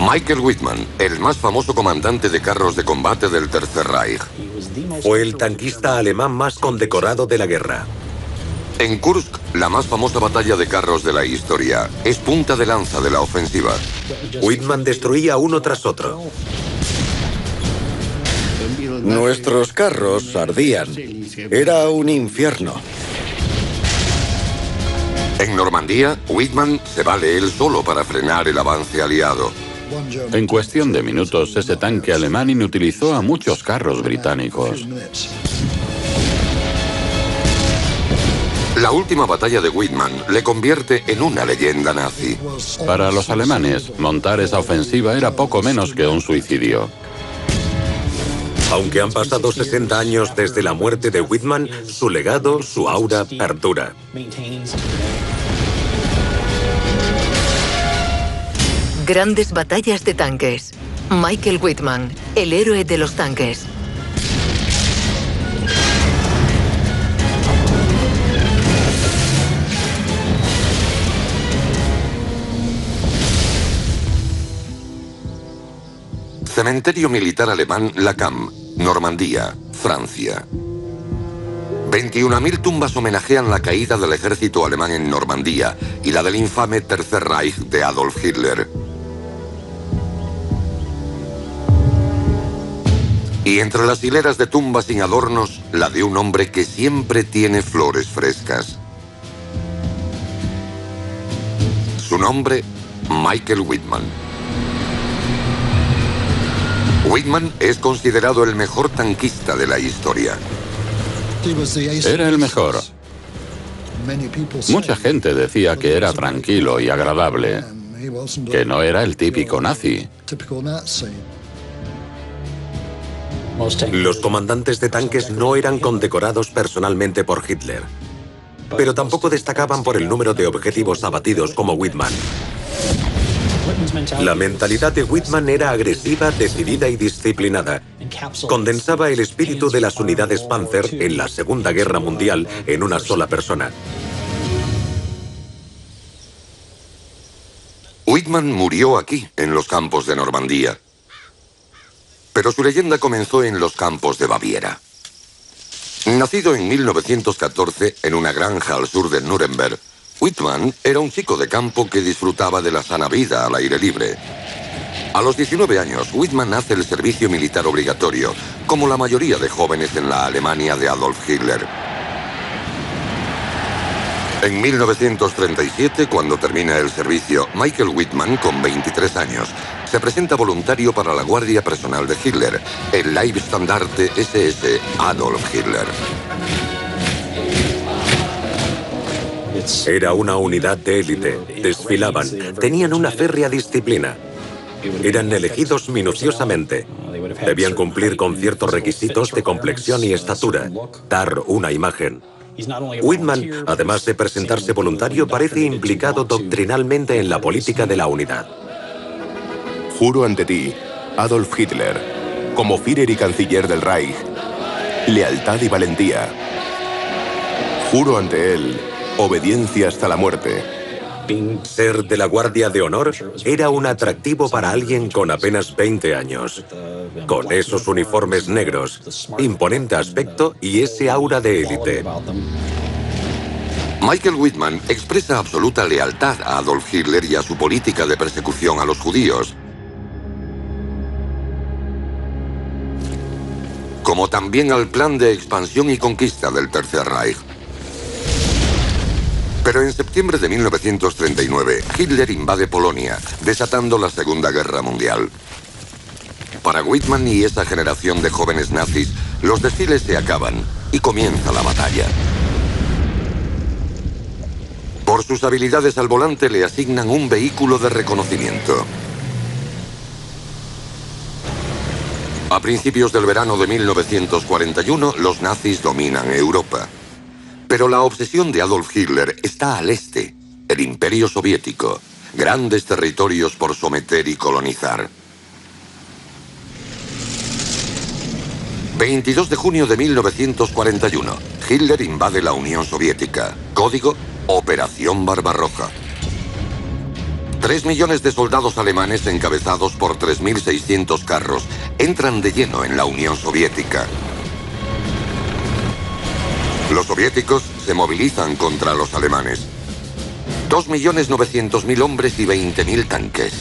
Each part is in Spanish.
Michael Wittmann, el más famoso comandante de carros de combate del Tercer Reich. Fue el tanquista alemán más condecorado de la guerra. En Kursk, la más famosa batalla de carros de la historia, es punta de lanza de la ofensiva. Wittmann destruía uno tras otro. Nuestros carros ardían. Era un infierno. En Normandía, Wittmann se vale él solo para frenar el avance aliado. En cuestión de minutos, ese tanque alemán inutilizó a muchos carros británicos. La última batalla de Wittmann le convierte en una leyenda nazi. Para los alemanes, montar esa ofensiva era poco menos que un suicidio. Aunque han pasado 60 años desde la muerte de Wittmann, su legado, su aura, perdura. Grandes batallas de tanques. Michael Wittmann, el héroe de los tanques. Cementerio militar alemán Lacan, Normandía, Francia. 21.000 tumbas homenajean la caída del ejército alemán en Normandía y la del infame Tercer Reich de Adolf Hitler. Y entre las hileras de tumbas sin adornos, la de un hombre que siempre tiene flores frescas. Su nombre, Michael Wittmann. Wittmann es considerado el mejor tanquista de la historia. Era el mejor. Mucha gente decía que era tranquilo y agradable, que no era el típico nazi. Los comandantes de tanques no eran condecorados personalmente por Hitler, pero tampoco destacaban por el número de objetivos abatidos como Wittmann. La mentalidad de Wittmann era agresiva, decidida y disciplinada. Condensaba el espíritu de las unidades Panzer en la Segunda Guerra Mundial en una sola persona. Wittmann murió aquí, en los campos de Normandía. Pero su leyenda comenzó en los campos de Baviera. Nacido en 1914 en una granja al sur de Nuremberg, Wittmann era un chico de campo que disfrutaba de la sana vida al aire libre. A los 19 años, Wittmann hace el servicio militar obligatorio, como la mayoría de jóvenes en la Alemania de Adolf Hitler. En 1937, cuando termina el servicio, Michael Wittmann, con 23 años, se presenta voluntario para la guardia personal de Hitler, el Leibstandarte SS Adolf Hitler. Era una unidad de élite. Desfilaban, tenían una férrea disciplina. Eran elegidos minuciosamente. Debían cumplir con ciertos requisitos de complexión y estatura, dar una imagen. Wittmann, además de presentarse voluntario, parece implicado doctrinalmente en la política de la unidad. Juro ante ti, Adolf Hitler, como Führer y canciller del Reich, lealtad y valentía. Juro ante él, obediencia hasta la muerte. Ser de la Guardia de Honor era un atractivo para alguien con apenas 20 años. Con esos uniformes negros, imponente aspecto y ese aura de élite. Michael Wittmann expresa absoluta lealtad a Adolf Hitler y a su política de persecución a los judíos, como también al plan de expansión y conquista del Tercer Reich. Pero en septiembre de 1939, Hitler invade Polonia, desatando la Segunda Guerra Mundial. Para Wittmann y esa generación de jóvenes nazis, los desfiles se acaban y comienza la batalla. Por sus habilidades al volante le asignan un vehículo de reconocimiento. A principios del verano de 1941, los nazis dominan Europa. Pero la obsesión de Adolf Hitler está al este, el Imperio Soviético, grandes territorios por someter y colonizar. 22 de junio de 1941, Hitler invade la Unión Soviética. Código: Operación Barbarroja. 3 millones de soldados alemanes encabezados por 3.600 carros entran de lleno en la Unión Soviética. Los soviéticos se movilizan contra los alemanes. 2.900.000 hombres y 20.000 tanques.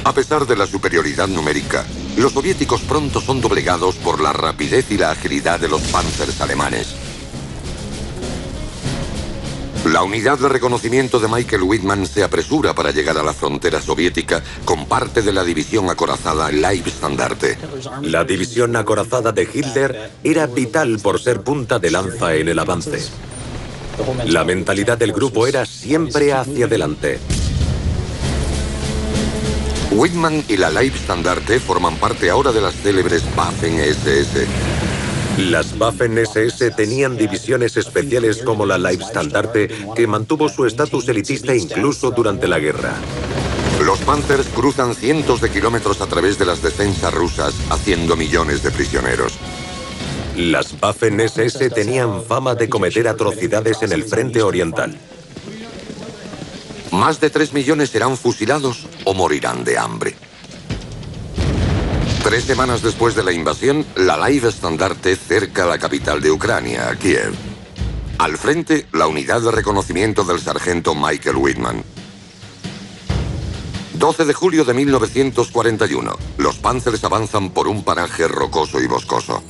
A pesar de la superioridad numérica, los soviéticos pronto son doblegados por la rapidez y la agilidad de los panzers alemanes. La unidad de reconocimiento de Michael Wittmann se apresura para llegar a la frontera soviética con parte de la división acorazada Leibstandarte. La división acorazada de Hitler era vital por ser punta de lanza en el avance. La mentalidad del grupo era siempre hacia adelante. Wittmann y la Leibstandarte forman parte ahora de las célebres Waffen-SS. Las Waffen-SS tenían divisiones especiales como la Leibstandarte, que mantuvo su estatus elitista incluso durante la guerra. Los Panzers cruzan cientos de kilómetros a través de las defensas rusas, haciendo millones de prisioneros. Las Waffen-SS tenían fama de cometer atrocidades en el frente oriental. Más de 3 millones serán fusilados o morirán de hambre. 3 semanas después de la invasión, la Leibstandarte cerca la capital de Ucrania, Kiev. Al frente, la unidad de reconocimiento del sargento Michael Wittmann. 12 de julio de 1941. Los Panzers avanzan por un paraje rocoso y boscoso.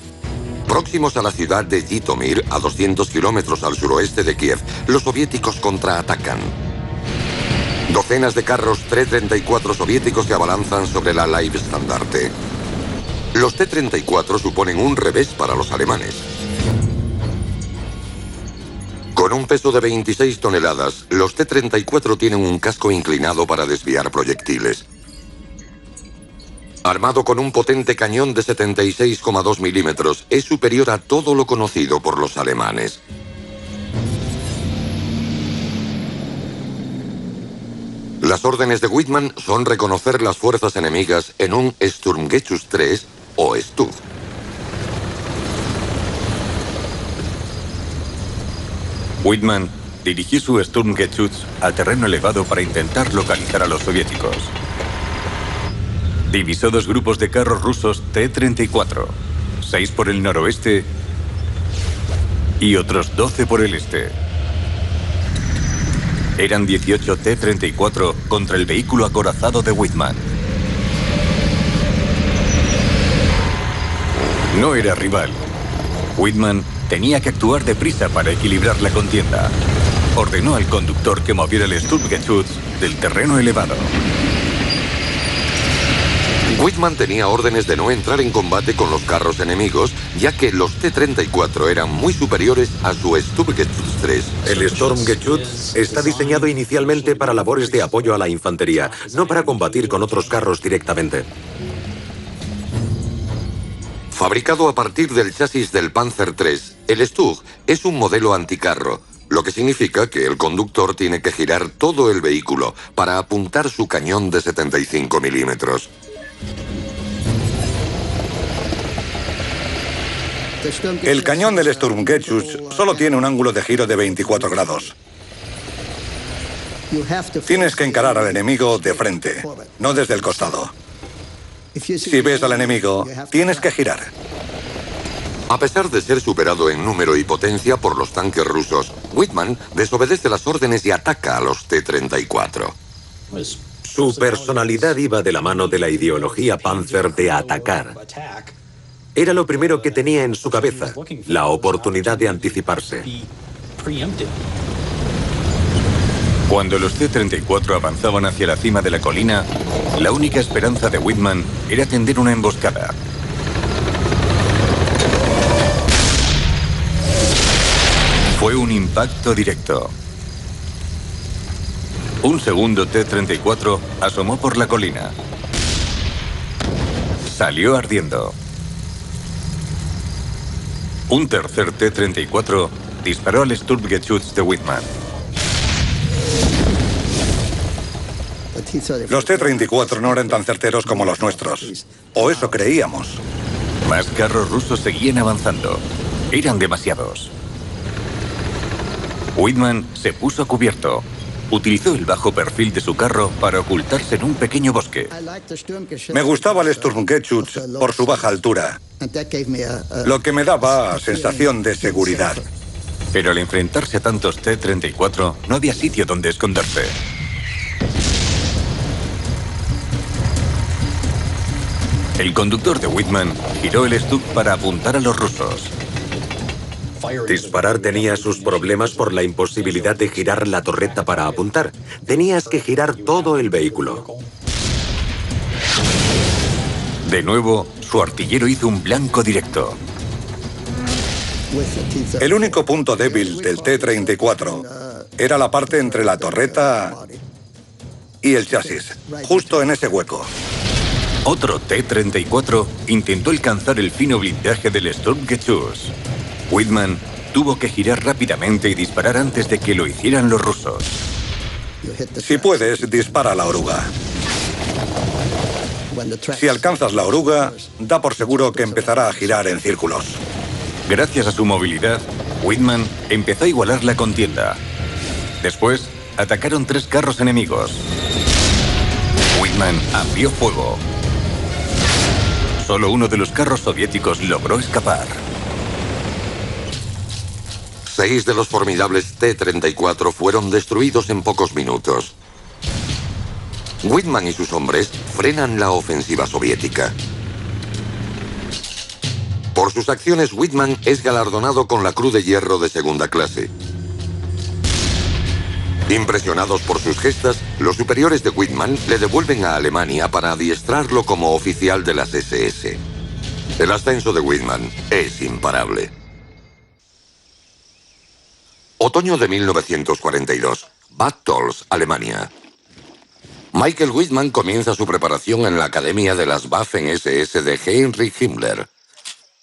Próximos a la ciudad de Jitomir, a 200 kilómetros al suroeste de Kiev, los soviéticos contraatacan. Docenas de carros T-34 soviéticos se abalanzan sobre la Leibstandarte. Los T-34 suponen un revés para los alemanes. Con un peso de 26 toneladas, los T-34 tienen un casco inclinado para desviar proyectiles. Armado con un potente cañón de 76,2 milímetros, es superior a todo lo conocido por los alemanes. Las órdenes de Wittmann son reconocer las fuerzas enemigas en un Sturmgeschütz 3 o Stug. Wittmann dirigió su Sturmgeschütz al terreno elevado para intentar localizar a los soviéticos. Divisó 2 grupos de carros rusos T-34, 6 por el noroeste y otros 12 por el este. Eran 18 T-34 contra el vehículo acorazado de Wittmann. No era rival. Wittmann tenía que actuar deprisa para equilibrar la contienda. Ordenó al conductor que moviera el Sturmgeschütz del terreno elevado. Wittmann tenía órdenes de no entrar en combate con los carros enemigos, ya que los T-34 eran muy superiores a su Sturmgeschütz 3. El Sturmgeschütz está diseñado inicialmente para labores de apoyo a la infantería, no para combatir con otros carros directamente. Fabricado a partir del chasis del Panzer III, el Stug es un modelo anticarro, lo que significa que el conductor tiene que girar todo el vehículo para apuntar su cañón de 75 milímetros. El cañón del Sturmgeschütz solo tiene un ángulo de giro de 24 grados. Tienes que encarar al enemigo de frente, no desde el costado. Si ves al enemigo, tienes que girar. A pesar de ser superado en número y potencia por los tanques rusos, Wittmann desobedece las órdenes y ataca a los T-34. Su personalidad iba de la mano de la ideología Panzer de atacar. Era lo primero que tenía en su cabeza, la oportunidad de anticiparse. Cuando los T-34 avanzaban hacia la cima de la colina, la única esperanza de Wittmann era tender una emboscada. Fue un impacto directo. Un segundo T-34 asomó por la colina. Salió ardiendo. Un tercer T-34 disparó al Sturmgeschütz de Wittmann. Los T-34 no eran tan certeros como los nuestros. O eso creíamos. Más carros rusos seguían avanzando. Eran demasiados. Wittmann se puso a cubierto. utilizó el bajo perfil de su carro para ocultarse en un pequeño bosque. Me gustaba el Sturmgeschütz por su baja altura, lo que me daba sensación de seguridad. Pero al enfrentarse a tantos T-34, no había sitio donde esconderse. El conductor de Whitman giró el Stug para apuntar a los rusos. Disparar tenía sus problemas por la imposibilidad de girar la torreta para apuntar. Tenías que girar todo el vehículo. De nuevo, su artillero hizo un blanco directo. El único punto débil del T-34 era la parte entre la torreta y el chasis, justo en ese hueco. Otro T-34 intentó alcanzar el fino blindaje del Sturmgeschütz. Whitman tuvo que girar rápidamente y disparar antes de que lo hicieran los rusos. Si puedes, dispara a la oruga. Si alcanzas la oruga, da por seguro que empezará a girar en círculos. Gracias a su movilidad, Whitman empezó a igualar la contienda. Después, atacaron 3 carros enemigos. Whitman abrió fuego. Solo uno de los carros soviéticos logró escapar. 6 de los formidables T-34 fueron destruidos en pocos minutos. Whitman y sus hombres frenan la ofensiva soviética. Por sus acciones, Whitman es galardonado con la Cruz de Hierro de segunda clase. Impresionados por sus gestas, los superiores de Whitman le devuelven a Alemania para adiestrarlo como oficial de las SS. El ascenso de Whitman es imparable. Otoño de 1942. Bad Tölz, Alemania. Michael Whitman comienza su preparación en la Academia de las Waffen-SS de Heinrich Himmler.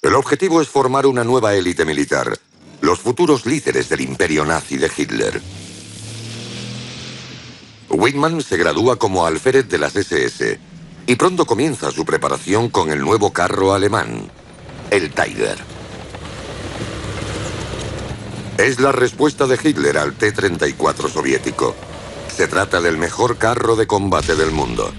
El objetivo es formar una nueva élite militar, los futuros líderes del imperio nazi de Hitler. Whitman se gradúa como alférez de las SS y pronto comienza su preparación con el nuevo carro alemán, el Tiger. Es la respuesta de Hitler al T-34 soviético. Se trata del mejor carro de combate del mundo.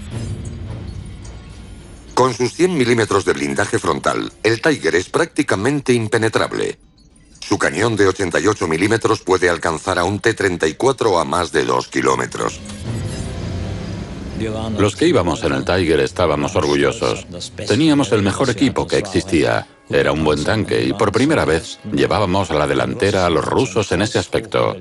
Con sus 100 milímetros de blindaje frontal, el Tiger es prácticamente impenetrable. Su cañón de 88 milímetros puede alcanzar a un T-34 a más de 2 kilómetros. Los que íbamos en el Tiger estábamos orgullosos. Teníamos el mejor equipo que existía. Era un buen tanque y por primera vez llevábamos a la delantera a los rusos en ese aspecto.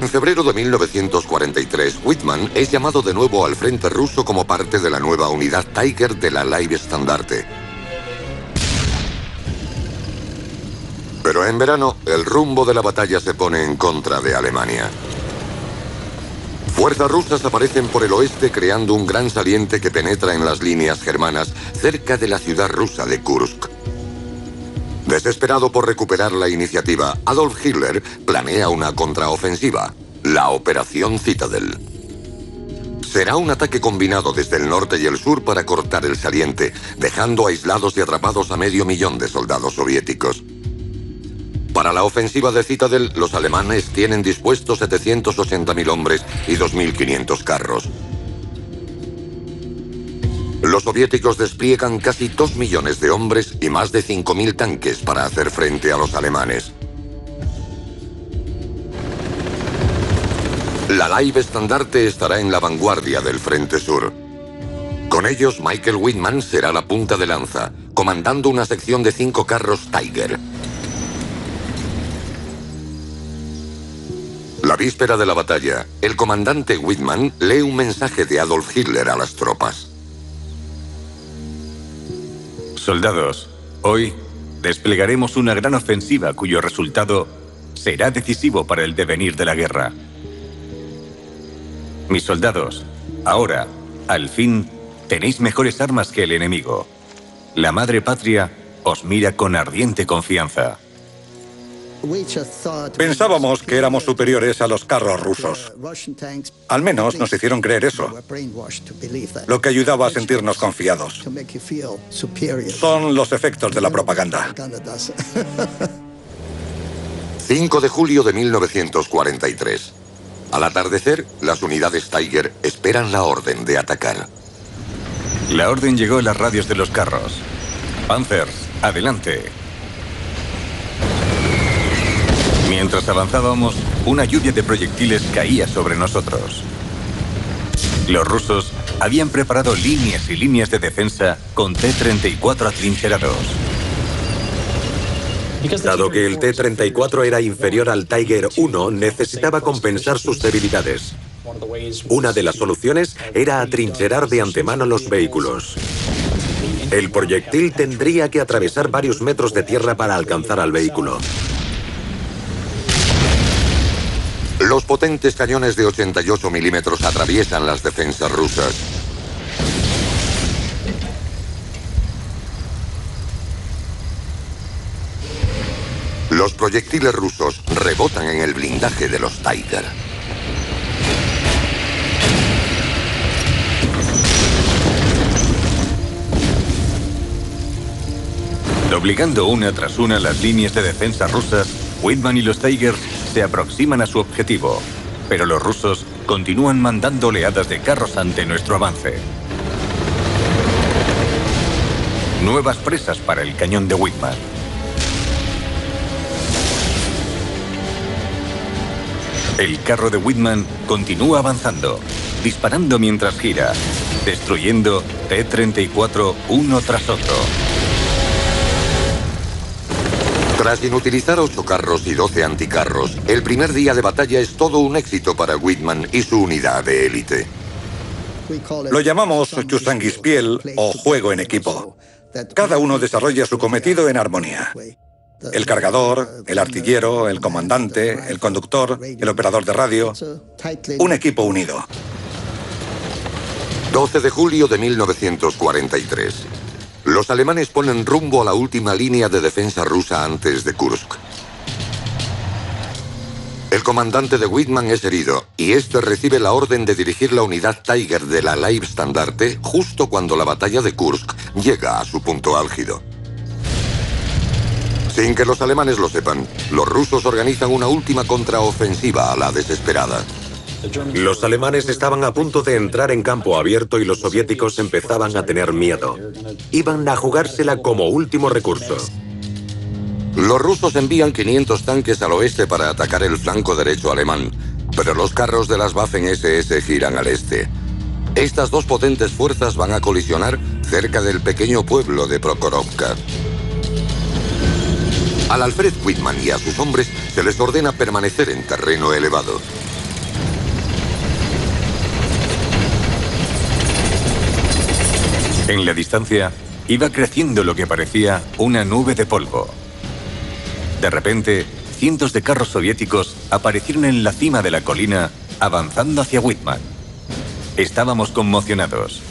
En febrero de 1943, Whitman es llamado de nuevo al frente ruso como parte de la nueva unidad Tiger de la Leibstandarte. Pero en verano, el rumbo de la batalla se pone en contra de Alemania. Fuerzas rusas aparecen por el oeste creando un gran saliente que penetra en las líneas germanas cerca de la ciudad rusa de Kursk. Desesperado por recuperar la iniciativa, Adolf Hitler planea una contraofensiva, la Operación Citadel. Será un ataque combinado desde el norte y el sur para cortar el saliente, dejando aislados y atrapados a 500.000 de soldados soviéticos. Para la ofensiva de Citadel, los alemanes tienen dispuestos 780.000 hombres y 2.500 carros. Los soviéticos despliegan casi 2 millones de hombres y más de 5.000 tanques para hacer frente a los alemanes. La Leibstandarte estará en la vanguardia del Frente Sur. Con ellos, Michael Whitman será la punta de lanza, comandando una sección de 5 carros Tiger. La víspera de la batalla, el comandante Whitman lee un mensaje de Adolf Hitler a las tropas. Soldados, hoy desplegaremos una gran ofensiva cuyo resultado será decisivo para el devenir de la guerra. Mis soldados, ahora, al fin, tenéis mejores armas que el enemigo. La madre patria os mira con ardiente confianza. Pensábamos que éramos superiores a los carros rusos. Al menos nos hicieron creer eso, lo que ayudaba a sentirnos confiados. Son los efectos de la propaganda. 5 de julio de 1943. Al atardecer, las unidades Tiger esperan la orden de atacar. La orden llegó a las radios de los carros. Panthers, adelante. Mientras avanzábamos, una lluvia de proyectiles caía sobre nosotros. Los rusos habían preparado líneas y líneas de defensa con T-34 atrincherados. Dado que el T-34 era inferior al Tiger I, necesitaba compensar sus debilidades. Una de las soluciones era atrincherar de antemano los vehículos. El proyectil tendría que atravesar varios metros de tierra para alcanzar al vehículo. Los potentes cañones de 88 milímetros atraviesan las defensas rusas. Los proyectiles rusos rebotan en el blindaje de los Tiger. Doblegando una tras una las líneas de defensa rusas, Whitman y los Tigers se aproximan a su objetivo, pero los rusos continúan mandando oleadas de carros ante nuestro avance. Nuevas presas para el cañón de Whitman. El carro de Whitman continúa avanzando, disparando mientras gira, destruyendo T-34 uno tras otro. Tras inutilizar 8 carros y 12 anticarros, el primer día de batalla es todo un éxito para Whitman y su unidad de élite. Lo llamamos Chusanguispiel o juego en equipo. Cada uno desarrolla su cometido en armonía. El cargador, el artillero, el comandante, el conductor, el operador de radio. Un equipo unido. 12 de julio de 1943. Los alemanes ponen rumbo a la última línea de defensa rusa antes de Kursk. El comandante de Whitman es herido y este recibe la orden de dirigir la unidad Tiger de la Leibstandarte justo cuando la batalla de Kursk llega a su punto álgido. Sin que los alemanes lo sepan, los rusos organizan una última contraofensiva a la desesperada. Los alemanes estaban a punto de entrar en campo abierto y los soviéticos empezaban a tener miedo. Iban a jugársela como último recurso. Los rusos envían 500 tanques al oeste para atacar el flanco derecho alemán, pero los carros de las Waffen-SS giran al este. Estas dos potentes fuerzas van a colisionar cerca del pequeño pueblo de Prokhorovka. Al Alfred Whitman y a sus hombres se les ordena permanecer en terreno elevado. En la distancia, iba creciendo lo que parecía una nube de polvo. De repente, cientos de carros soviéticos aparecieron en la cima de la colina, avanzando hacia Whitman. Estábamos conmocionados.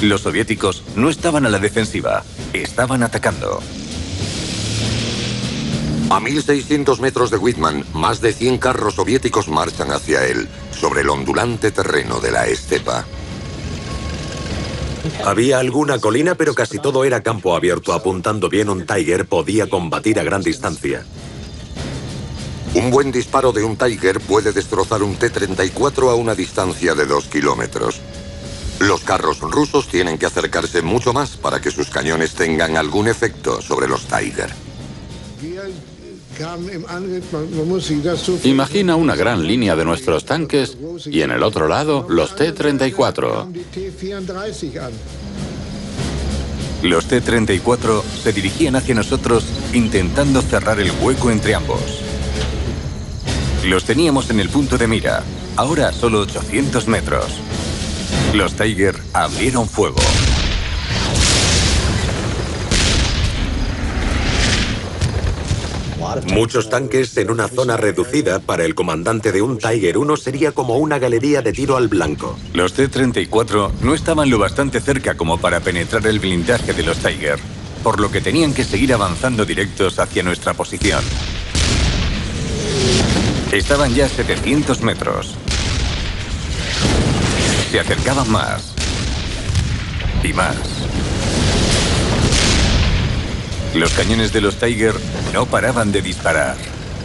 Los soviéticos no estaban a la defensiva, estaban atacando. A 1.600 metros de Whitman, más de 100 carros soviéticos marchan hacia él, sobre el ondulante terreno de la estepa. Había alguna colina, pero casi todo era campo abierto. Apuntando bien, un Tiger podía combatir a gran distancia. Un buen disparo de un Tiger puede destrozar un T-34 a una distancia de 2 kilómetros. Los carros rusos tienen que acercarse mucho más para que sus cañones tengan algún efecto sobre los Tiger. Imagina una gran línea de nuestros tanques y en el otro lado los T-34. Los T-34 se dirigían hacia nosotros intentando cerrar el hueco entre ambos. Los teníamos en el punto de mira, ahora a solo 800 metros. Los Tiger abrieron fuego. Muchos tanques en una zona reducida para el comandante de un Tiger I sería como una galería de tiro al blanco. Los T-34 no estaban lo bastante cerca como para penetrar el blindaje de los Tiger, por lo que tenían que seguir avanzando directos hacia nuestra posición. Estaban ya a 700 metros. Se acercaban más. Y más. Los cañones de los Tiger no paraban de disparar.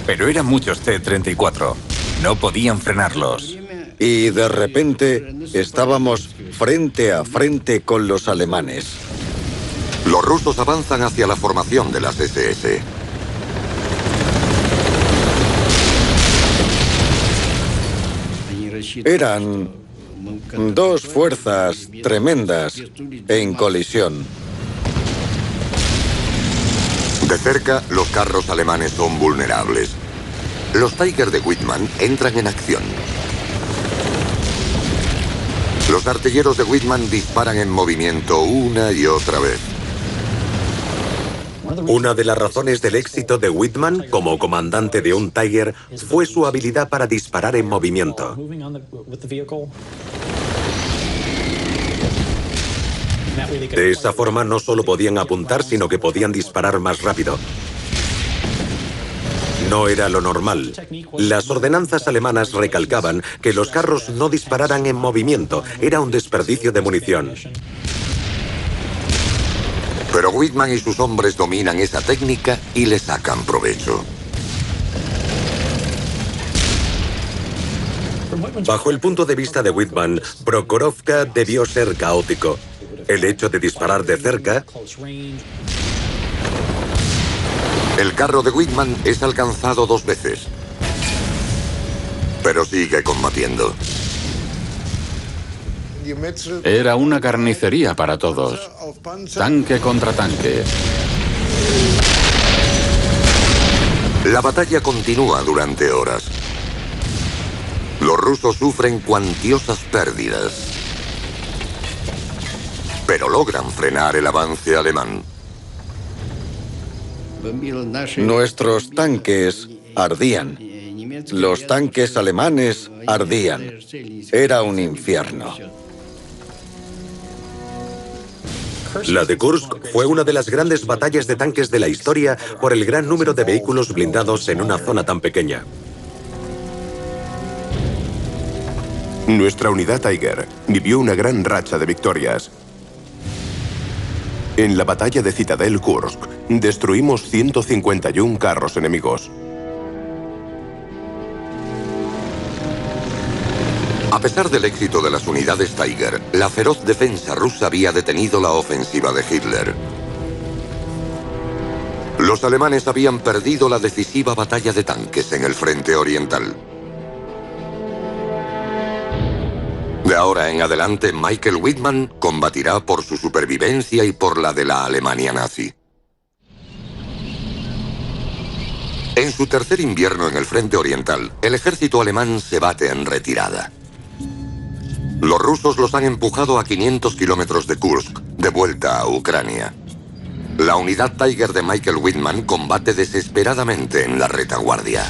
Pero eran muchos T-34. No podían frenarlos. Y de repente estábamos frente a frente con los alemanes. Los rusos avanzan hacia la formación de las SS. Eran dos fuerzas tremendas en colisión. De cerca, los carros alemanes son vulnerables. Los Tiger de Whitman entran en acción. Los artilleros de Whitman disparan en movimiento una y otra vez. Una de las razones del éxito de Whitman como comandante de un Tiger fue su habilidad para disparar en movimiento. De esa forma no solo podían apuntar, sino que podían disparar más rápido. No era lo normal. Las ordenanzas alemanas recalcaban que los carros no dispararan en movimiento. Era un desperdicio de munición. Pero Whitman y sus hombres dominan esa técnica y le sacan provecho. Bajo el punto de vista de Whitman, Prokhorovka debió ser caótico. El hecho de disparar de cerca... El carro de Whitman es alcanzado 2 veces. Pero sigue combatiendo. Era una carnicería para todos. Tanque contra tanque. La batalla continúa durante horas. Los rusos sufren cuantiosas pérdidas. Pero logran frenar el avance alemán. Nuestros tanques ardían. Los tanques alemanes ardían. Era un infierno. La de Kursk fue una de las grandes batallas de tanques de la historia por el gran número de vehículos blindados en una zona tan pequeña. Nuestra unidad Tiger vivió una gran racha de victorias. En la batalla de Citadel Kursk, destruimos 151 carros enemigos. A pesar del éxito de las unidades Tiger, la feroz defensa rusa había detenido la ofensiva de Hitler. Los alemanes habían perdido la decisiva batalla de tanques en el frente oriental. De ahora en adelante, Michael Whitman combatirá por su supervivencia y por la de la Alemania nazi. En su tercer invierno en el frente oriental, el ejército alemán se bate en retirada. Los rusos los han empujado a 500 kilómetros de Kursk, de vuelta a Ucrania. La unidad Tiger de Michael Whitman combate desesperadamente en la retaguardia.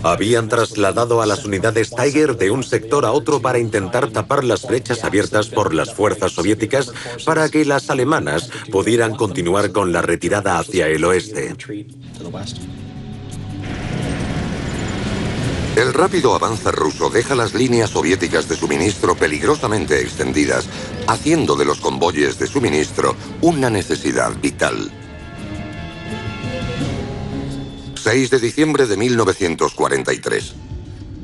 Habían trasladado a las unidades Tiger de un sector a otro para intentar tapar las brechas abiertas por las fuerzas soviéticas para que las alemanas pudieran continuar con la retirada hacia el oeste. El rápido avance ruso deja las líneas soviéticas de suministro peligrosamente extendidas, haciendo de los convoyes de suministro una necesidad vital. 6 de diciembre de 1943.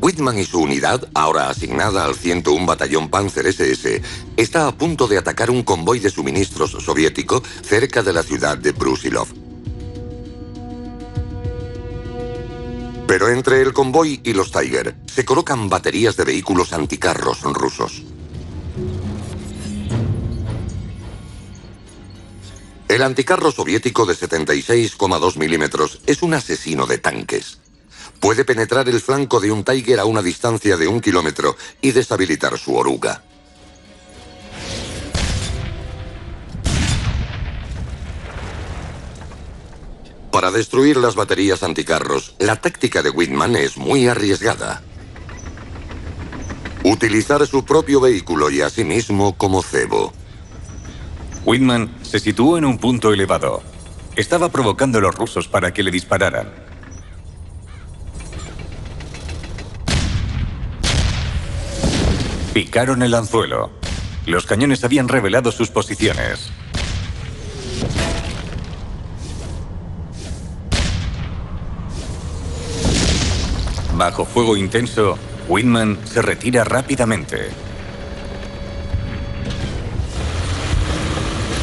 Whitman y su unidad, ahora asignada al 101 Batallón Panzer SS, está a punto de atacar un convoy de suministros soviético cerca de la ciudad de Brusilov. Pero entre el convoy y los Tiger se colocan baterías de vehículos anticarros rusos. El anticarro soviético de 76,2 milímetros es un asesino de tanques. Puede penetrar el flanco de un Tiger a una distancia de 1 kilómetro y deshabilitar su oruga. Para destruir las baterías anticarros, la táctica de Whitman es muy arriesgada. Utilizar su propio vehículo y a sí mismo como cebo. Whitman se situó en un punto elevado. Estaba provocando a los rusos para que le dispararan. Picaron el anzuelo. Los cañones habían revelado sus posiciones. Bajo fuego intenso, Whitman se retira rápidamente.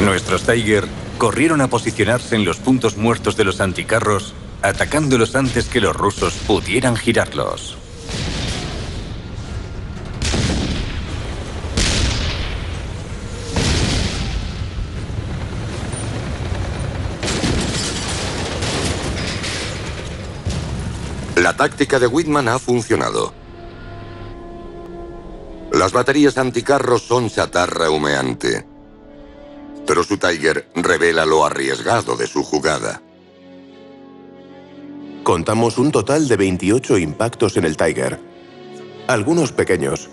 Nuestros Tiger corrieron a posicionarse en los puntos muertos de los anticarros, atacándolos antes que los rusos pudieran girarlos. La táctica de Whitman ha funcionado. Las baterías anticarros son chatarra humeante. Pero su Tiger revela lo arriesgado de su jugada. Contamos un total de 28 impactos en el Tiger. Algunos pequeños,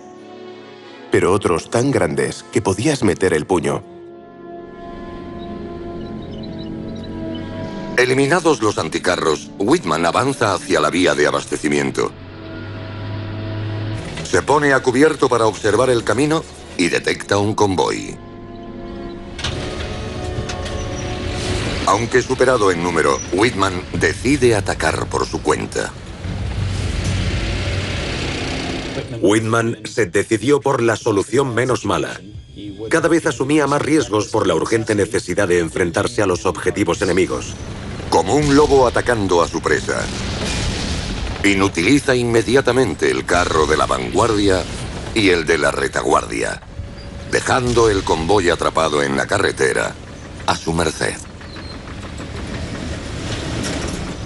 pero otros tan grandes que podías meter el puño. Eliminados los anticarros, Whitman avanza hacia la vía de abastecimiento. Se pone a cubierto para observar el camino y detecta un convoy. Aunque superado en número, Whitman decide atacar por su cuenta. Whitman se decidió por la solución menos mala. Cada vez asumía más riesgos por la urgente necesidad de enfrentarse a los objetivos enemigos. Como un lobo atacando a su presa. Inutiliza inmediatamente el carro de la vanguardia y el de la retaguardia, dejando el convoy atrapado en la carretera a su merced.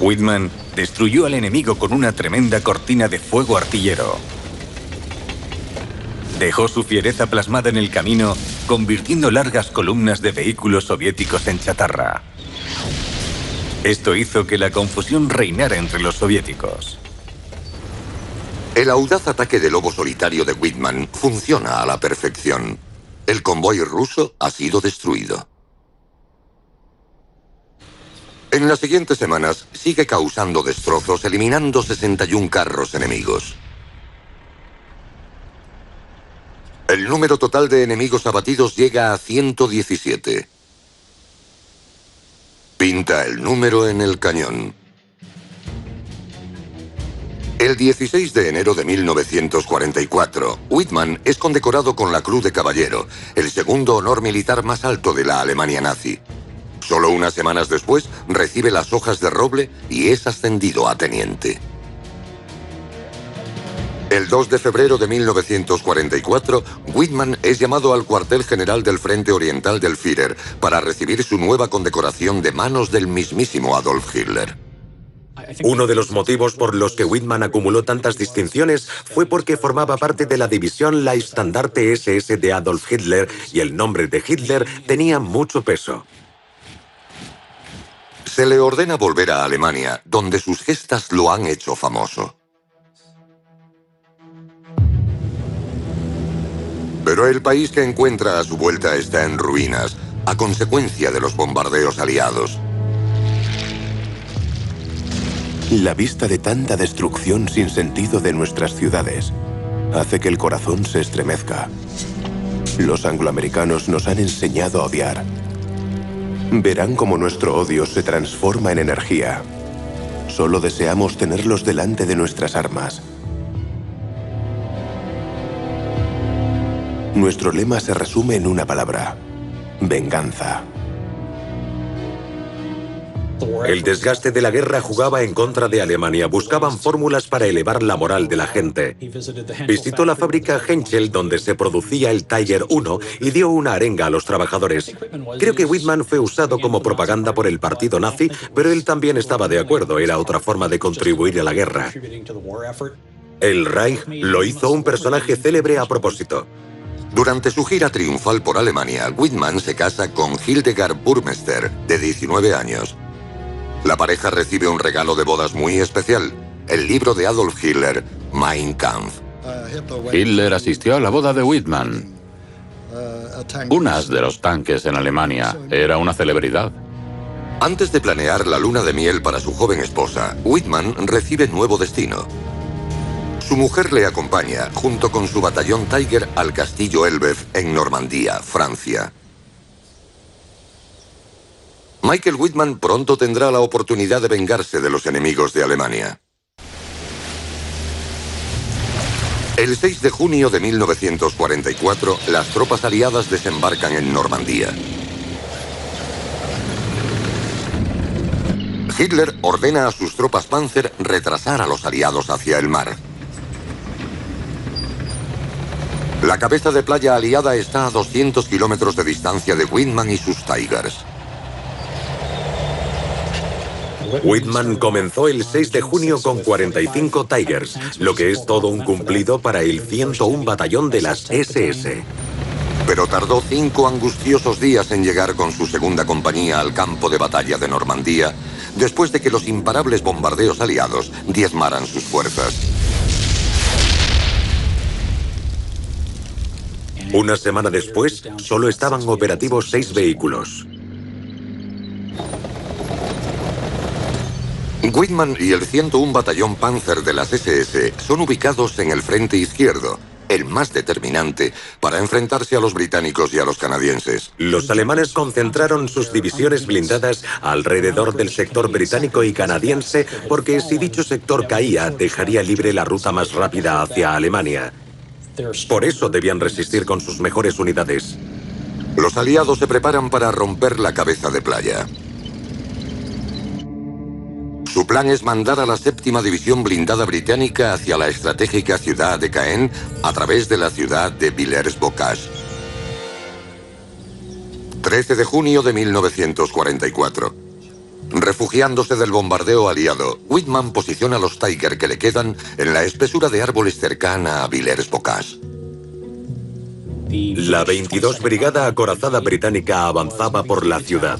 Whitman destruyó al enemigo con una tremenda cortina de fuego artillero. Dejó su fiereza plasmada en el camino, convirtiendo largas columnas de vehículos soviéticos en chatarra. Esto hizo que la confusión reinara entre los soviéticos. El audaz ataque de lobo solitario de Whitman funciona a la perfección. El convoy ruso ha sido destruido. En las siguientes semanas sigue causando destrozos, eliminando 61 carros enemigos. El número total de enemigos abatidos llega a 117. Pinta el número en el cañón. El 16 de enero de 1944, Whitman es condecorado con la Cruz de Caballero, el segundo honor militar más alto de la Alemania nazi. Solo unas semanas después, recibe las hojas de roble y es ascendido a teniente. El 2 de febrero de 1944, Whitman es llamado al cuartel general del Frente Oriental del Führer para recibir su nueva condecoración de manos del mismísimo Adolf Hitler. Uno de los motivos por los que Whitman acumuló tantas distinciones fue porque formaba parte de la división Leibstandarte SS de Adolf Hitler y el nombre de Hitler tenía mucho peso. Se le ordena volver a Alemania, donde sus gestas lo han hecho famoso. Pero el país que encuentra a su vuelta está en ruinas, a consecuencia de los bombardeos aliados. La vista de tanta destrucción sin sentido de nuestras ciudades hace que el corazón se estremezca. Los angloamericanos nos han enseñado a odiar. Verán cómo nuestro odio se transforma en energía. Solo deseamos tenerlos delante de nuestras armas. Nuestro lema se resume en una palabra: venganza. El desgaste de la guerra jugaba en contra de Alemania. Buscaban fórmulas para elevar la moral de la gente. Visitó la fábrica Henschel, donde se producía el Tiger I, y dio una arenga a los trabajadores. Creo que Whitman fue usado como propaganda por el partido nazi, pero él también estaba de acuerdo. Era otra forma de contribuir a la guerra. El Reich lo hizo un personaje célebre a propósito. Durante su gira triunfal por Alemania, Whitman se casa con Hildegard Burmester, de 19 años. La pareja recibe un regalo de bodas muy especial, el libro de Adolf Hitler, Mein Kampf. Hitler asistió a la boda de Whitman. Un as de los tanques en Alemania. Era una celebridad. Antes de planear la luna de miel para su joven esposa, Whitman recibe nuevo destino. Su mujer le acompaña, junto con su batallón Tiger, al castillo Elbeuf, en Normandía, Francia. Michael Whitman pronto tendrá la oportunidad de vengarse de los enemigos de Alemania. El 6 de junio de 1944, las tropas aliadas desembarcan en Normandía. Hitler ordena a sus tropas Panzer retrasar a los aliados hacia el mar. La cabeza de playa aliada está a 200 kilómetros de distancia de Whitman y sus Tigers. Whitman comenzó el 6 de junio con 45 Tigers, lo que es todo un cumplido para el 101 batallón de las SS. Pero tardó 5 angustiosos días en llegar con su segunda compañía al campo de batalla de Normandía, después de que los imparables bombardeos aliados diezmaran sus fuerzas. Una semana después, solo estaban operativos 6 vehículos. Whitman y el 101 batallón Panzer de las SS son ubicados en el frente izquierdo, el más determinante para enfrentarse a los británicos y a los canadienses. Los alemanes concentraron sus divisiones blindadas alrededor del sector británico y canadiense porque si dicho sector caía, dejaría libre la ruta más rápida hacia Alemania. Por eso debían resistir con sus mejores unidades. Los aliados se preparan para romper la cabeza de playa. Su plan es mandar a la 7ª División Blindada Británica hacia la estratégica ciudad de Caen a través de la ciudad de Villers-Bocage. 13 de junio de 1944. Refugiándose del bombardeo aliado, Whitman posiciona a los Tiger que le quedan en la espesura de árboles cercana a Villers-Bocage. La 22 Brigada Acorazada Británica avanzaba por la ciudad.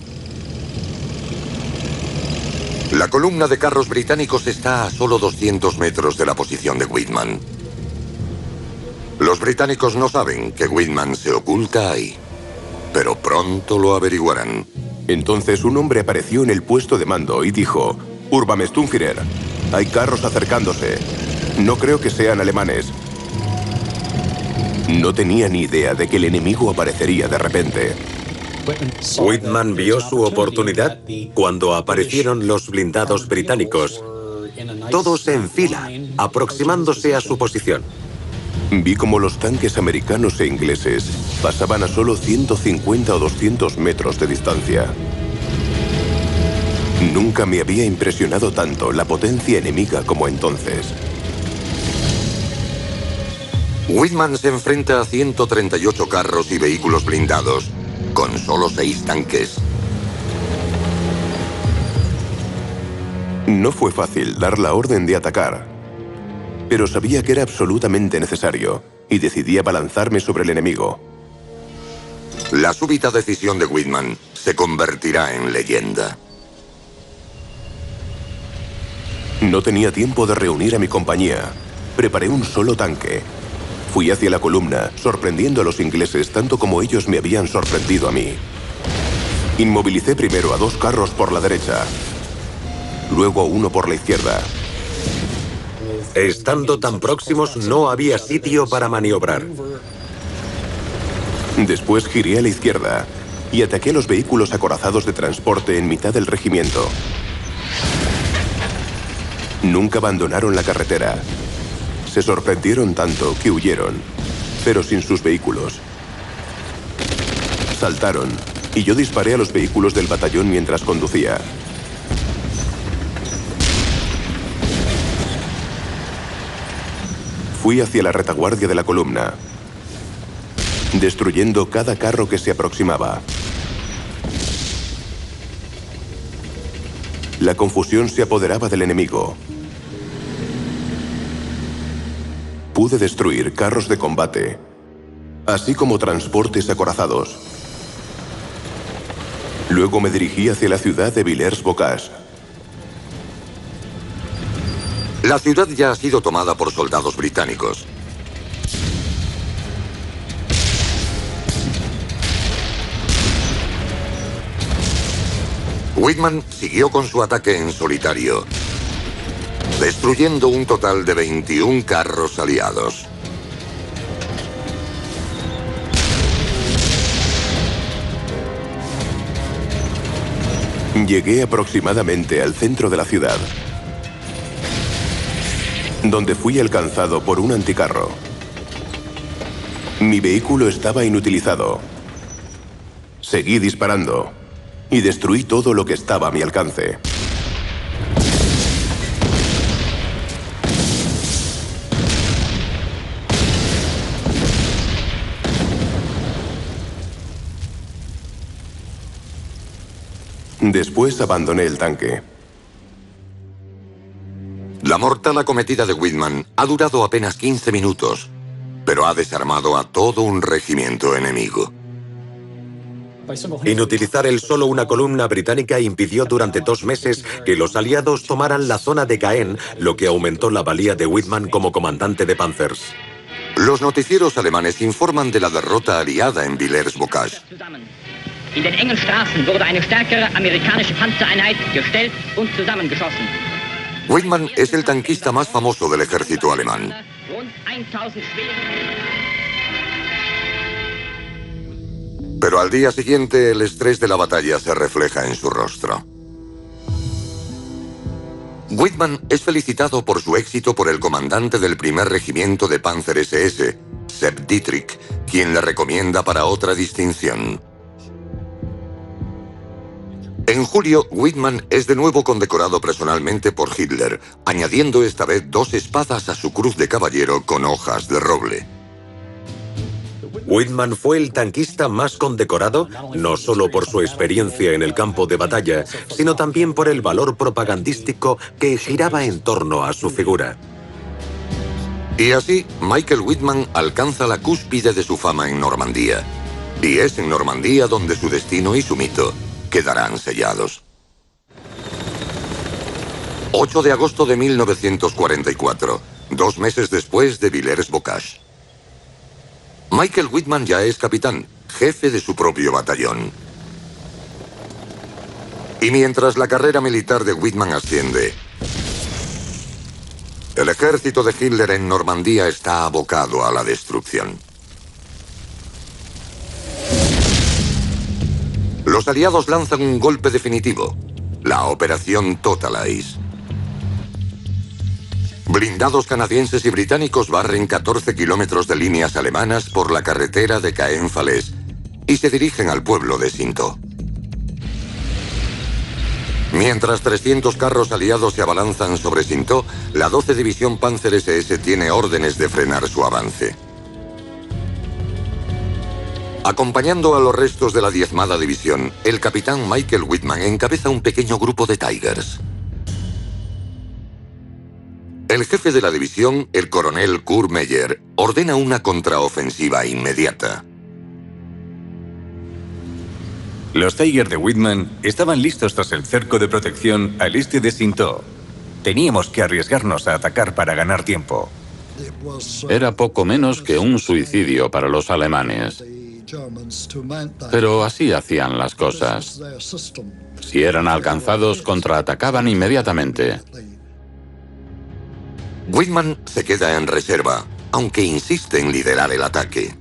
La columna de carros británicos está a solo 200 metros de la posición de Whitman. Los británicos no saben que Whitman se oculta ahí, pero pronto lo averiguarán. Entonces un hombre apareció en el puesto de mando y dijo: Sturmführer, hay carros acercándose. No creo que sean alemanes. No tenía ni idea de que el enemigo aparecería de repente. Whitman vio su oportunidad cuando aparecieron los blindados británicos, todos en fila, aproximándose a su posición. Vi cómo los tanques americanos e ingleses pasaban a solo 150 o 200 metros de distancia. Nunca me había impresionado tanto la potencia enemiga como entonces. Whitman se enfrenta a 138 carros y vehículos blindados, con solo 6 tanques. No fue fácil dar la orden de atacar, pero sabía que era absolutamente necesario y decidí abalanzarme sobre el enemigo. La súbita decisión de Whitman se convertirá en leyenda. No tenía tiempo de reunir a mi compañía. Preparé un solo tanque. Fui hacia la columna, sorprendiendo a los ingleses tanto como ellos me habían sorprendido a mí. Inmovilicé primero a 2 carros por la derecha, luego a uno por la izquierda. Estando tan próximos, no había sitio para maniobrar. Después giré a la izquierda y ataqué a los vehículos acorazados de transporte en mitad del regimiento. Nunca abandonaron la carretera. Se sorprendieron tanto que huyeron, pero sin sus vehículos. Saltaron y yo disparé a los vehículos del batallón mientras conducía. Fui hacia la retaguardia de la columna, destruyendo cada carro que se aproximaba. La confusión se apoderaba del enemigo. Pude destruir carros de combate, así como transportes acorazados. Luego me dirigí hacia la ciudad de Villers-Bocage. La ciudad ya ha sido tomada por soldados británicos. Whitman siguió con su ataque en solitario, destruyendo un total de 21 carros aliados. Llegué aproximadamente al centro de la ciudad, donde fui alcanzado por un anticarro. Mi vehículo estaba inutilizado. Seguí disparando y destruí todo lo que estaba a mi alcance. Después abandoné el tanque. La mortal acometida de Whitman ha durado apenas 15 minutos, pero ha desarmado a todo un regimiento enemigo. Inutilizar el solo una columna británica impidió durante 2 meses que los aliados tomaran la zona de Caen, lo que aumentó la valía de Whitman como comandante de Panzers. Los noticieros alemanes informan de la derrota aliada en Villers-Bocage. In den engen Straßen wurde eine stärkere amerikanische Panzereinheit gestellt und zusammengeschossen. Whitman es el tanquista más famoso del ejército alemán. Pero al día siguiente el estrés de la batalla se refleja en su rostro. Whitman es felicitado por su éxito por el comandante del primer regimiento de Panzer SS, Sepp Dietrich, quien le recomienda para otra distinción. En julio, Whitman es de nuevo condecorado personalmente por Hitler, añadiendo esta vez 2 espadas a su cruz de caballero con hojas de roble. Whitman fue el tanquista más condecorado, no solo por su experiencia en el campo de batalla, sino también por el valor propagandístico que giraba en torno a su figura. Y así, Michael Whitman alcanza la cúspide de su fama en Normandía. Y es en Normandía donde su destino y su mito quedarán sellados. 8 de agosto de 1944, 2 meses después de Villers-Bocage. Michael Whitman ya es capitán, jefe de su propio batallón. Y mientras la carrera militar de Whitman asciende, el ejército de Hitler en Normandía está abocado a la destrucción. Los aliados lanzan un golpe definitivo, la Operación Totalise. Blindados canadienses y británicos barren 14 kilómetros de líneas alemanas por la carretera de Caen-Falaise y se dirigen al pueblo de Sinto. Mientras 300 carros aliados se abalanzan sobre Sinto, la 12 División Panzer SS tiene órdenes de frenar su avance. Acompañando a los restos de la diezmada división, el capitán Michael Whitman encabeza un pequeño grupo de Tigers. El jefe de la división, el coronel Kurt Meyer, ordena una contraofensiva inmediata. Los Tiger de Whitman estaban listos tras el cerco de protección al este de Sinto. Teníamos que arriesgarnos a atacar para ganar tiempo. Era poco menos que un suicidio para los alemanes. Pero así hacían las cosas. Si eran alcanzados, contraatacaban inmediatamente. Whitman se queda en reserva, aunque insiste en liderar el ataque.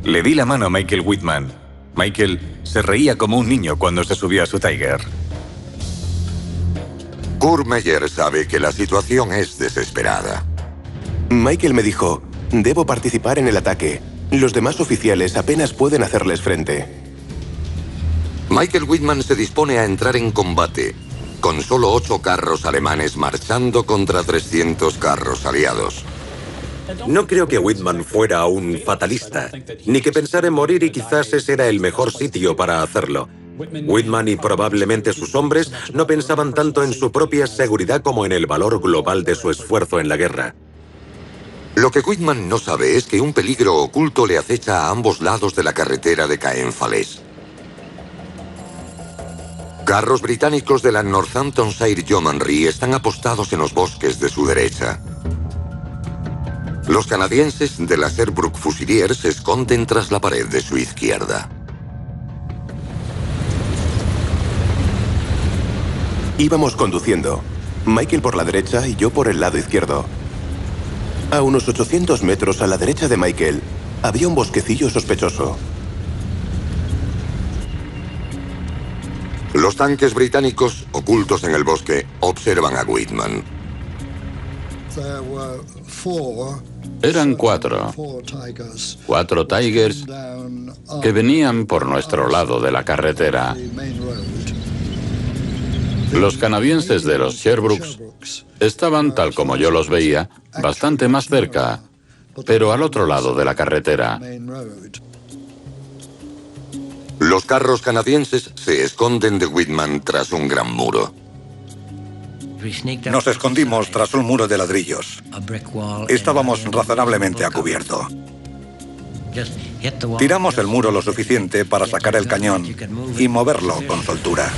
Le di la mano a Michael Whitman. Michael se reía como un niño cuando se subió a su Tiger. Kurt Meyer sabe que la situación es desesperada. Michael me dijo, debo participar en el ataque. Los demás oficiales apenas pueden hacerles frente. Michael Whitman se dispone a entrar en combate, con solo 8 carros alemanes marchando contra 300 carros aliados. No creo que Whitman fuera un fatalista, ni que pensara en morir y quizás ese era el mejor sitio para hacerlo. Whitman y probablemente sus hombres no pensaban tanto en su propia seguridad como en el valor global de su esfuerzo en la guerra. Lo que Whitman no sabe es que un peligro oculto le acecha a ambos lados de la carretera de Caen-Falaise. Carros británicos de la Northamptonshire Yeomanry están apostados en los bosques de su derecha. Los canadienses de la Sherbrooke Fusiliers se esconden tras la pared de su izquierda. Íbamos conduciendo, Michael por la derecha y yo por el lado izquierdo. A unos 800 metros a la derecha de Michael, había un bosquecillo sospechoso. Los tanques británicos, ocultos en el bosque, observan a Whitman. Eran cuatro Tigers que venían por nuestro lado de la carretera. Los canadienses de los Sherbrooks estaban, tal como yo los veía, bastante más cerca, pero al otro lado de la carretera. Los carros canadienses se esconden de Whitman tras un gran muro. Nos escondimos tras un muro de ladrillos. Estábamos razonablemente a cubierto. Tiramos el muro lo suficiente para sacar el cañón y moverlo con soltura.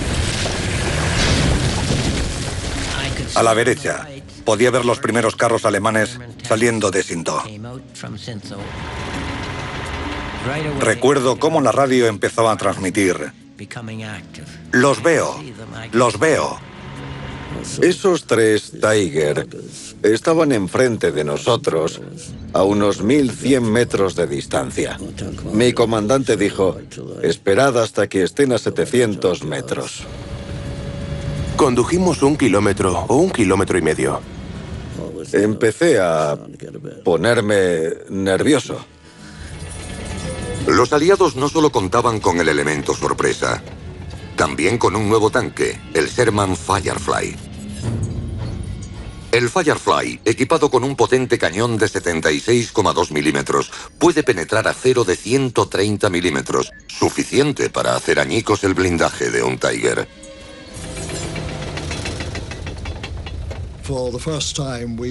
A la derecha, podía ver los primeros carros alemanes saliendo de Sinto. Recuerdo cómo la radio empezó a transmitir: "Los veo, los veo". Esos 3 Tiger estaban enfrente de nosotros a unos 1100 metros de distancia. Mi comandante dijo: "Esperad hasta que estén a 700 metros". Condujimos 1 kilómetro o 1,5 kilómetros. Empecé a ponerme nervioso. Los aliados no solo contaban con el elemento sorpresa, también con un nuevo tanque, el Sherman Firefly. El Firefly, equipado con un potente cañón de 76,2 milímetros, puede penetrar acero de 130 milímetros, suficiente para hacer añicos el blindaje de un Tiger.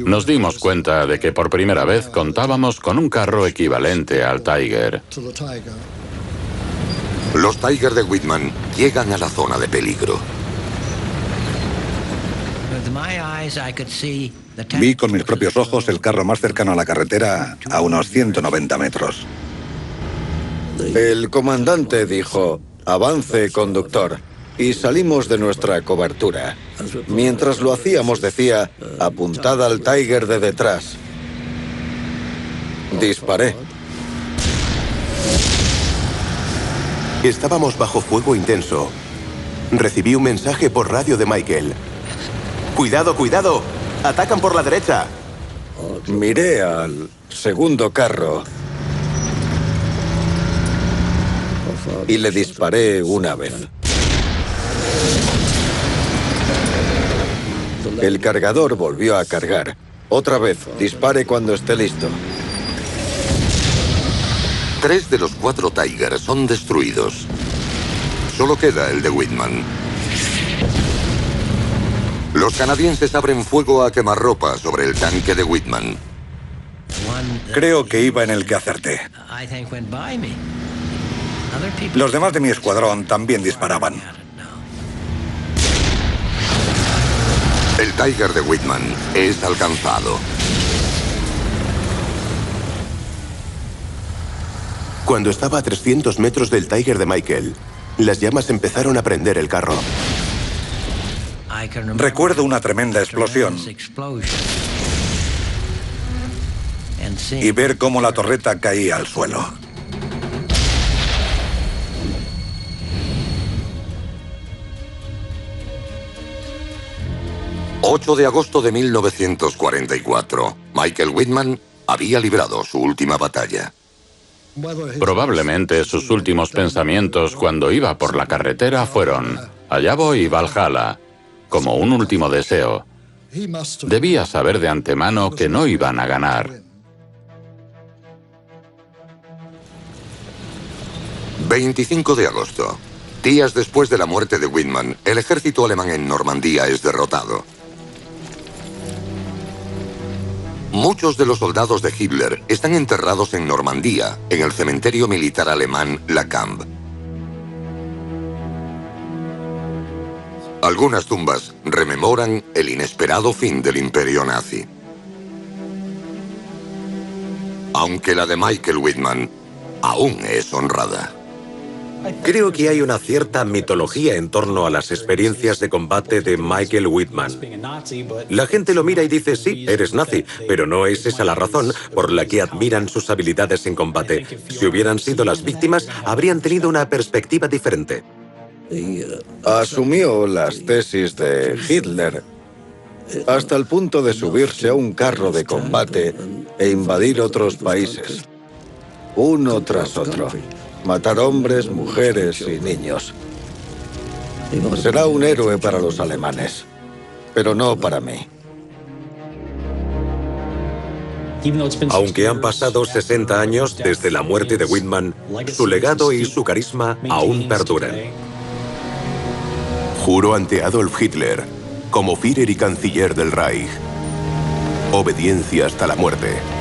Nos dimos cuenta de que por primera vez contábamos con un carro equivalente al Tiger. Los Tiger de Whitman llegan a la zona de peligro. Vi con mis propios ojos el carro más cercano a la carretera a unos 190 metros. El comandante dijo: "Avance, conductor", y salimos de nuestra cobertura. Mientras lo hacíamos decía: "Apuntad al Tiger de detrás". Disparé. Estábamos bajo fuego intenso. Recibí un mensaje por radio de Michael. ¡Cuidado, cuidado! ¡Atacan por la derecha! Miré al segundo carro y le disparé una vez. El cargador volvió a cargar. Otra vez, dispare cuando esté listo. 3 de los 4 Tiger son destruidos. Solo queda el de Whitman. Los canadienses abren fuego a quemarropa sobre el tanque de Whitman. Creo que iba en el que acerté. Los demás de mi escuadrón también disparaban. El Tiger de Whitman es alcanzado. Cuando estaba a 300 metros del Tiger de Michael, las llamas empezaron a prender el carro. Recuerdo una tremenda explosión y ver cómo la torreta caía al suelo. ...8 de agosto de 1944... Michael Whitman había librado su última batalla. Probablemente sus últimos pensamientos cuando iba por la carretera fueron: allá voy, Valhalla, como un último deseo. Debía saber de antemano que no iban a ganar. 25 de agosto. Días después de la muerte de Whitman, el ejército alemán en Normandía es derrotado. Muchos de los soldados de Hitler están enterrados en Normandía, en el cementerio militar alemán La Camp. Algunas tumbas rememoran el inesperado fin del imperio nazi. Aunque la de Michael Whitman aún es honrada. Creo que hay una cierta mitología en torno a las experiencias de combate de Michael Whitman. La gente lo mira y dice: sí, eres nazi, pero no es esa la razón por la que admiran sus habilidades en combate. Si hubieran sido las víctimas, habrían tenido una perspectiva diferente. Asumió las tesis de Hitler hasta el punto de subirse a un carro de combate e invadir otros países, uno tras otro, matar hombres, mujeres y niños. Será un héroe para los alemanes, pero no para mí. Aunque han pasado 60 años desde la muerte de Whitman, su legado y su carisma aún perduran. Juro ante Adolf Hitler, como Führer y canciller del Reich. Obediencia hasta la muerte.